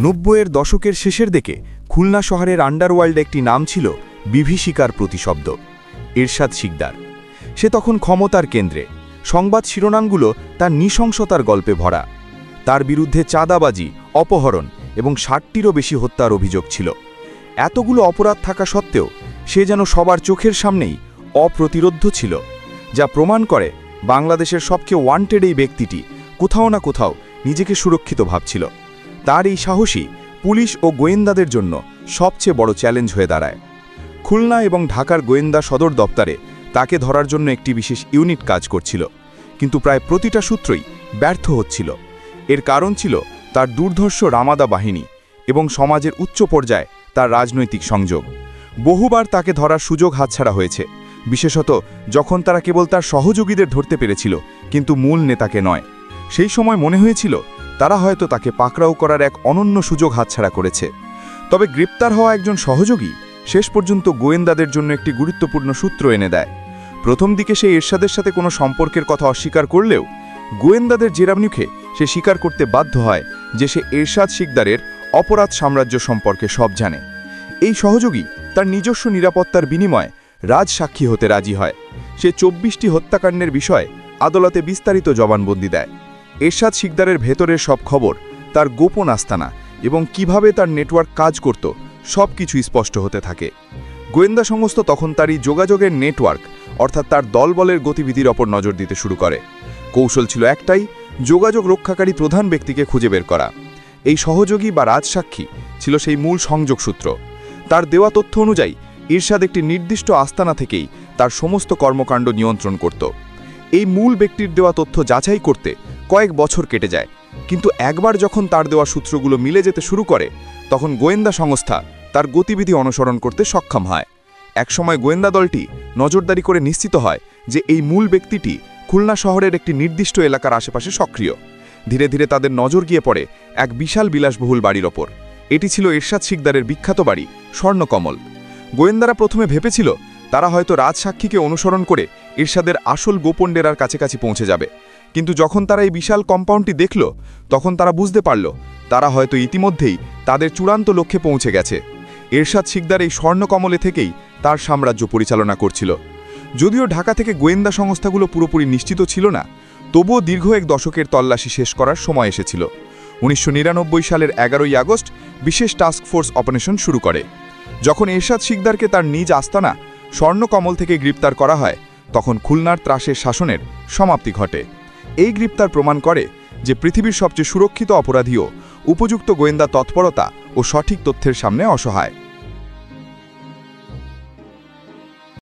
90-এর দশকের শেষের দিকে খুলনা শহরের আন্ডারওয়ার্ল্ডে একটি নাম ছিল বিভীষিকার প্রতিশব্দ, এরশাদ শিকদার। সে তখন ক্ষমতার কেন্দ্রে। সংবাদ শিরোনামগুলো তার নৃশংসতার গল্পে ভরা। তার বিরুদ্ধে চাঁদাবাজি, অপহরণ এবং 60টিরও বেশি হত্যার অভিযোগ ছিল। এতগুলো অপরাধ থাকা সত্ত্বেও সে যেন সবার চোখের সামনেই অপ্রতিরোধ্য ছিল, যা প্রমাণ করে বাংলাদেশের সবচেয়ে ওয়ান্টেড এই ব্যক্তিটি কোথাও না কোথাও নিজেকে সুরক্ষিত ভাবছিল। তার এই সাহসী পুলিশ ও গোয়েন্দাদের জন্য সবচেয়ে বড় চ্যালেঞ্জ হয়ে দাঁড়ায়। খুলনা এবং ঢাকার গোয়েন্দা সদর দপ্তরে তাকে ধরার জন্য একটি বিশেষ ইউনিট কাজ করছিল, কিন্তু প্রায় প্রতিটা সূত্রই ব্যর্থ হচ্ছিল। এর কারণ ছিল তার দুর্ধর্ষ রামাদা বাহিনী এবং সমাজের উচ্চ পর্যায়ে তার রাজনৈতিক সংযোগ। বহুবার তাকে ধরার সুযোগ হাতছাড়া হয়েছে, বিশেষত যখন তারা কেবল তার সহযোগীদের ধরতে পেরেছিল, কিন্তু মূল নেতাকে নয়। সেই সময় মনে হয়েছিল তারা হয়তো তাকে পাকড়াও করার এক অনন্য সুযোগ হাতছাড়া করেছে। তবে গ্রেপ্তার হওয়া একজন সহযোগী শেষ পর্যন্ত গোয়েন্দাদের জন্য একটি গুরুত্বপূর্ণ সূত্র এনে দেয়। প্রথম দিকে সে এরশাদের সাথে কোনো সম্পর্কের কথা অস্বীকার করলেও গোয়েন্দাদের জেরামুখে সে স্বীকার করতে বাধ্য হয় যে সে এরশাদ শিকদারের অপরাধ সাম্রাজ্য সম্পর্কে সব জানে। এই সহযোগী তার নিজস্ব নিরাপত্তার বিনিময়ে রাজসাক্ষী হতে রাজি হয়। সে 24টি হত্যাকাণ্ডের বিষয়ে আদালতে বিস্তারিত জবানবন্দি দেয়। এরশাদ শিকদারের ভেতরের সব খবর, তার গোপন আস্তানা এবং কিভাবে তার নেটওয়ার্ক কাজ করত সব কিছু স্পষ্ট হতে থাকে। গোয়েন্দা সংস্থা তখন তারই যোগাযোগের নেটওয়ার্ক অর্থাৎ তার দলবলের গতিবিধির ওপর নজর দিতে শুরু করে। কৌশল ছিল একটাই, যোগাযোগ রক্ষাকারী প্রধান ব্যক্তিকে খুঁজে বের করা। এই সহযোগী বা রাজসাক্ষী ছিল সেই মূল সংযোগ সূত্র। তার দেওয়া তথ্য অনুযায়ী ইরশাদ একটি নির্দিষ্ট আস্তানা থেকেই তার সমস্ত কর্মকাণ্ড নিয়ন্ত্রণ করত। এই মূল ব্যক্তির দেওয়া তথ্য যাচাই করতে কয়েক বছর কেটে যায়, কিন্তু একবার যখন তার দেওয়া সূত্রগুলো মিলে যেতে শুরু করে, তখন গোয়েন্দা সংস্থা তার গতিবিধি অনুসরণ করতে সক্ষম হয়। একসময় গোয়েন্দা দলটি নজরদারি করে নিশ্চিত হয় যে এই মূল ব্যক্তিটি খুলনা শহরের একটি নির্দিষ্ট এলাকার আশেপাশে সক্রিয়। ধীরে ধীরে তাদের নজর গিয়ে পড়ে এক বিশাল বিলাসবহুল বাড়ির ওপর। এটি ছিল এরশাদ শিকদারের বিখ্যাত বাড়ি স্বর্ণকমল। গোয়েন্দারা প্রথমে ভেবেছিল তারা হয়তো রাজসাক্ষীকে অনুসরণ করে এরশাদের আসল গোপন ডেরার কাছাকাছি পৌঁছে যাবে, কিন্তু যখন তারা এই বিশাল কম্পাউন্ডটি দেখল, তখন তারা বুঝতে পারল তারা হয়তো ইতিমধ্যেই তাদের চূড়ান্ত লক্ষ্যে পৌঁছে গেছে। এরশাদ শিকদার এই স্বর্ণকমলে থেকেই তার সাম্রাজ্য পরিচালনা করছিল। যদিও ঢাকা থেকে গোয়েন্দা সংস্থাগুলো পুরোপুরি নিশ্চিত ছিল না, তবুও দীর্ঘ এক দশকের তল্লাশি শেষ করার সময় এসেছিল। 1999 সালের 11ই আগস্ট বিশেষ টাস্ক ফোর্স অপারেশন শুরু করে। যখন এরশাদ শিকদারকে তার নিজ আস্তানা স্বর্ণকমল থেকে গ্রেপ্তার করা হয়, তখন খুলনার ত্রাসের শাসনের সমাপ্তি ঘটে। এই গ্রেপ্তার প্রমাণ করে যে পৃথিবীর সবচেয়ে সুরক্ষিত অপরাধীও উপযুক্ত গোয়েন্দা তৎপরতা ও সঠিক তথ্যের সামনে অসহায়।